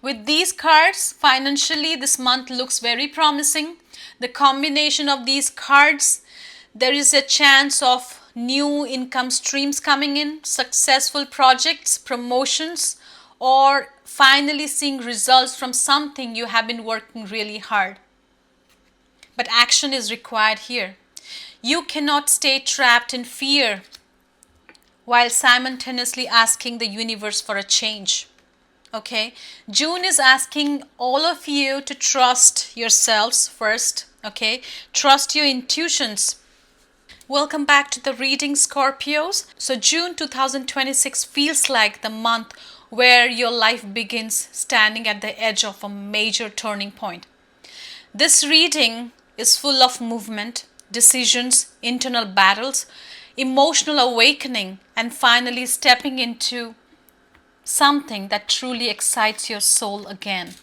With these cards, financially, this month looks very promising. The combination of these cards, there is a chance of new income streams coming in, successful projects, promotions, or finally seeing results from something you have been working really hard. But action is required here. You cannot stay trapped in fear while simultaneously asking the universe for a change. Okay, June is asking all of you to trust yourselves first. Okay, trust your intuitions. Welcome back to the reading, Scorpios. So June 2026 feels like the month where your life begins standing at the edge of a major turning point. This reading is full of movement, decisions, internal battles, emotional awakening, and finally stepping into something that truly excites your soul again.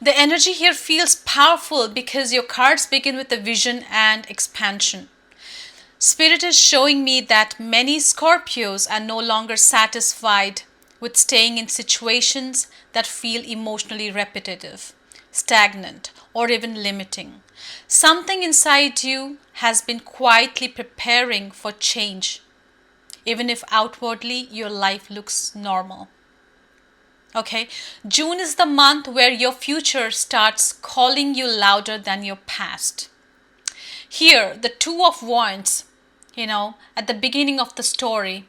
The energy here feels powerful because your cards begin with a vision and expansion. Spirit is showing me that many Scorpios are no longer satisfied with staying in situations that feel emotionally repetitive, stagnant, or even limiting. Something inside you has been quietly preparing for change, even if outwardly your life looks normal. Okay, June is the month where your future starts calling you louder than your past. Here, the Two of Wands, at the beginning of the story,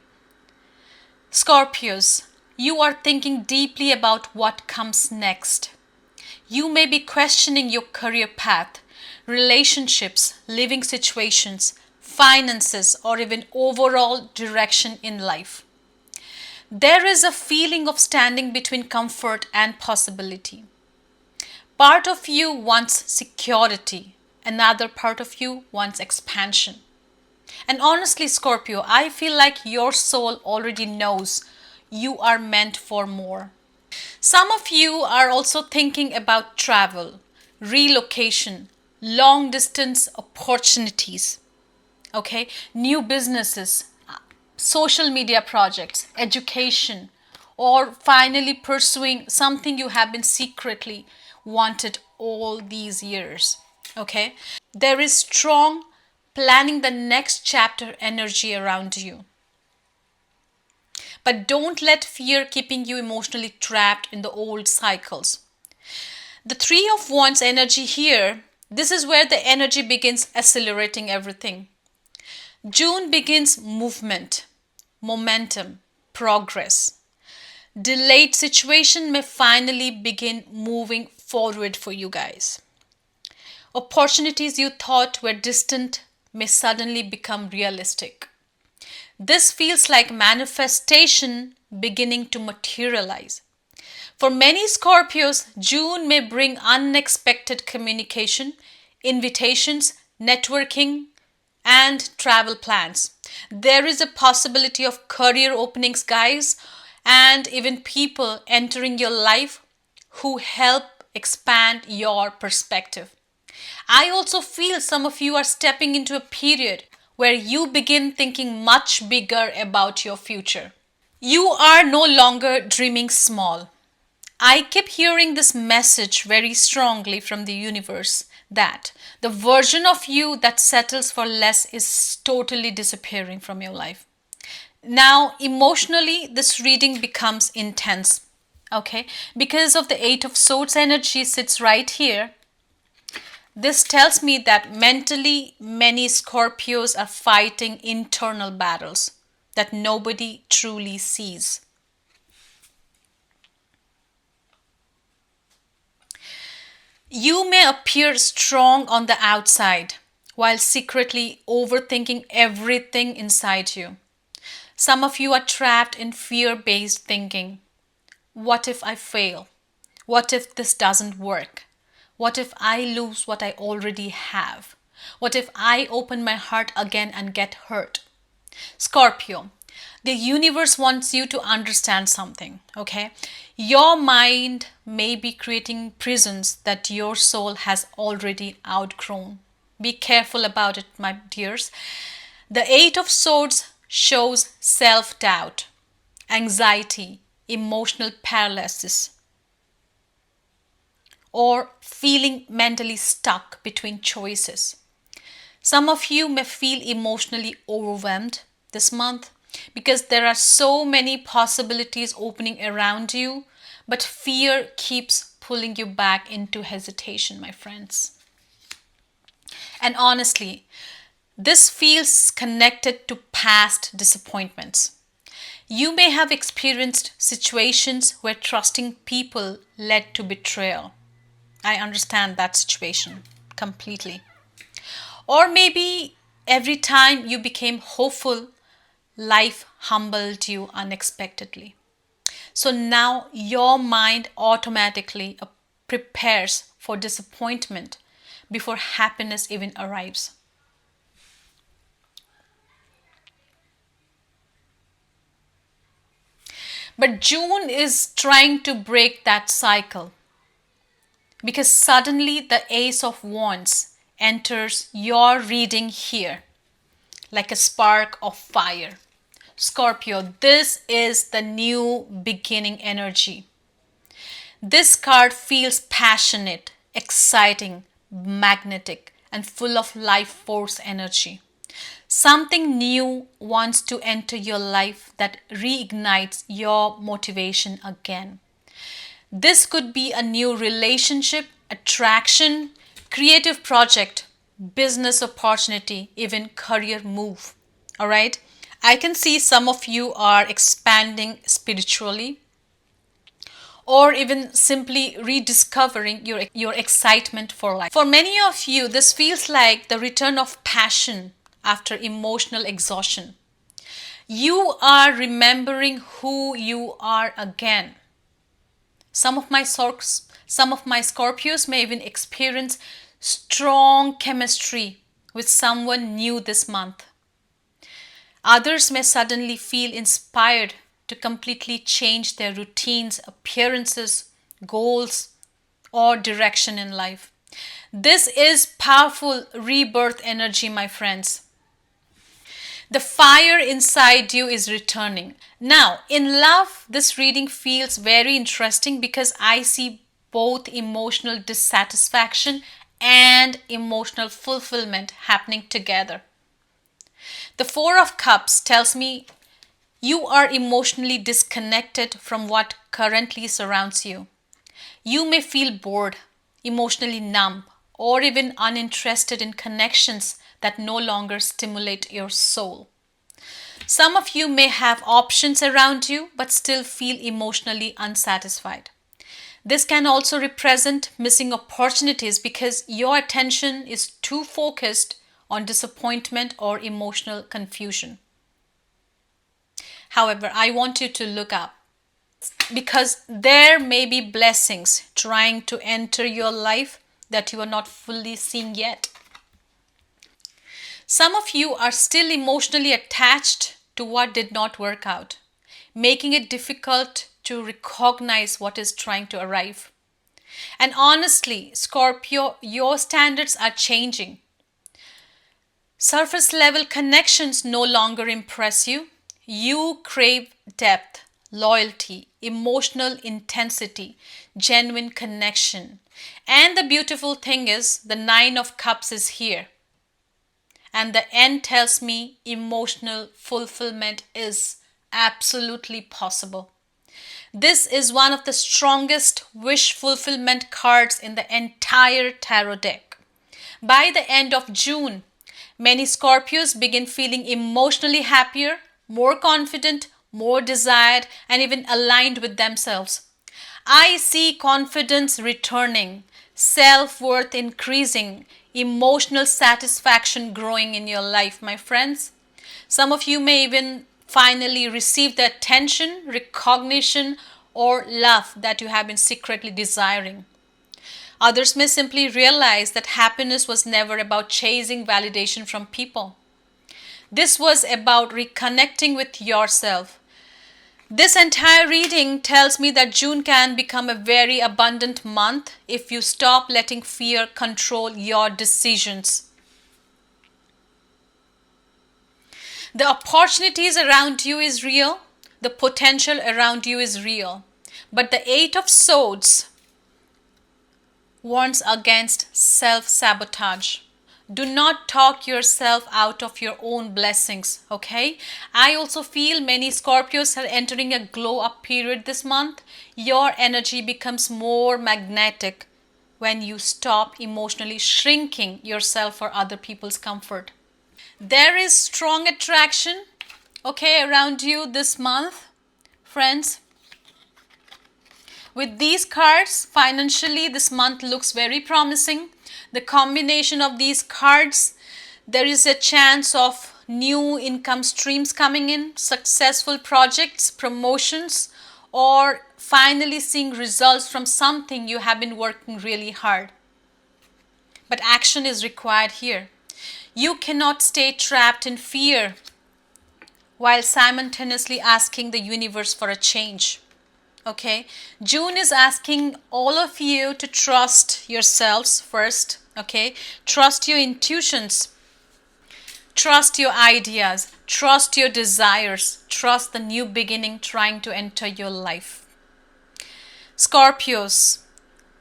Scorpios, you are thinking deeply about what comes next. You may be questioning your career path, relationships, living situations, finances, or even overall direction in life. There is a feeling of standing between comfort and possibility. Part of you wants security, another part of you wants expansion. And honestly, Scorpio, I feel like your soul already knows you are meant for more. Some of you are also thinking about travel, relocation, long distance opportunities, okay, new businesses, social media projects, education, or finally pursuing something you have been secretly wanted all these years. Okay, there is strong planning the next chapter energy around you. But don't let fear keeping you emotionally trapped in the old cycles. The Three of Wands energy here, this is where the energy begins accelerating everything. June begins movement, momentum, progress. Delayed situation may finally begin moving forward for you guys. Opportunities you thought were distant may suddenly become realistic. This feels like manifestation beginning to materialize. For many Scorpios, June may bring unexpected communication, invitations, networking, and travel plans. There is a possibility of career openings, guys, and even people entering your life who help expand your perspective. I also feel some of you are stepping into a period where you begin thinking much bigger about your future. You are no longer dreaming small. I keep hearing this message very strongly from the universe that the version of you that settles for less is totally disappearing from your life. Now, emotionally, this reading becomes intense. Okay, because of the Eight of Swords energy sits right here. This tells me that mentally, many Scorpios are fighting internal battles that nobody truly sees. You may appear strong on the outside while secretly overthinking everything inside you. Some of you are trapped in fear based thinking. What if I fail? What if this doesn't work? What if I lose what I already have? What if I open my heart again and get hurt? Scorpio, the universe wants you to understand something, okay? Your mind may be creating prisons that your soul has already outgrown. Be careful about it, my dears. The Eight of Swords shows self doubt, anxiety, emotional paralysis, or feeling mentally stuck between choices. Some of you may feel emotionally overwhelmed this month because there are so many possibilities opening around you, but fear keeps pulling you back into hesitation, my friends. And honestly, this feels connected to past disappointments. You may have experienced situations where trusting people led to betrayal. I understand that situation completely. Or maybe every time you became hopeful, life humbled you unexpectedly. So now your mind automatically prepares for disappointment before happiness even arrives. But June is trying to break that cycle because suddenly the Ace of Wands enters your reading here like a spark of fire. Scorpio, this is the new beginning energy. This card feels passionate, exciting, magnetic, and full of life force energy. Something new wants to enter your life that reignites your motivation again. This could be a new relationship, attraction, creative project, business opportunity, even career move. All right. I can see some of you are expanding spiritually or even simply rediscovering your excitement for life. For many of you, this feels like the return of passion after emotional exhaustion. You are remembering who you are again. Some of my Scorpios may even experience strong chemistry with someone new this month. Others may suddenly feel inspired to completely change their routines, appearances, goals, or direction in life. This is powerful rebirth energy, my friends. The fire inside you is returning. Now, in love, this reading feels very interesting because I see both emotional dissatisfaction and emotional fulfillment happening together. The Four of Cups tells me you are emotionally disconnected from what currently surrounds you. You may feel bored, emotionally numb, or even uninterested in connections that no longer stimulate your soul. Some of you may have options around you but still feel emotionally unsatisfied. This can also represent missing opportunities because your attention is too focused on disappointment or emotional confusion. However, I want you to look up because there may be blessings trying to enter your life that you are not fully seeing yet. Some of you are still emotionally attached to what did not work out, making it difficult to recognize what is trying to arrive. And honestly, Scorpio, your standards are changing. Surface level connections no longer impress you. You crave depth, loyalty, emotional intensity, genuine connection. And the beautiful thing is, the Nine of Cups is here. And the end tells me emotional fulfillment is absolutely possible. This is one of the strongest wish fulfillment cards in the entire tarot deck. By the end of June, many Scorpios begin feeling emotionally happier, more confident, more desired, and even aligned with themselves. I see confidence returning, self worth increasing, emotional satisfaction growing in your life, my friends. Some of you may even finally receive the attention, recognition, or love that you have been secretly desiring. Others may simply realize that happiness was never about chasing validation from people. This was about reconnecting with yourself. This entire reading tells me that June can become a very abundant month if you stop letting fear control your decisions. The opportunities around you is real, The potential around you is real. But the Eight of Swords warns against self sabotage. Do not talk yourself out of your own blessings, okay? I also feel many Scorpios are entering a glow up period this month. Your energy becomes more magnetic when you stop emotionally shrinking yourself for other people's comfort. There is strong attraction, okay, around you this month, friends. With these cards, financially, this month looks very promising. The combination of these cards, there is a chance of new income streams coming in, successful projects, promotions, or finally seeing results from something you have been working really hard. But action is required here. You cannot stay trapped in fear while simultaneously asking the universe for a change. Okay, June is asking all of you to trust yourselves first. Okay, trust your intuitions, trust your ideas, trust your desires, trust the new beginning trying to enter your life. Scorpios,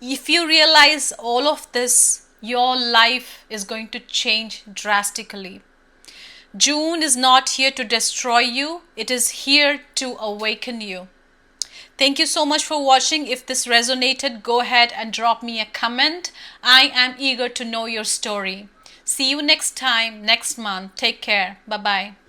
if you realize all of this, your life is going to change drastically. June is not here to destroy you, it is here to awaken you. Thank you so much for watching. If this resonated, go ahead and drop me a comment. I am eager to know your story. See you next time, next month. Take care. Bye-bye.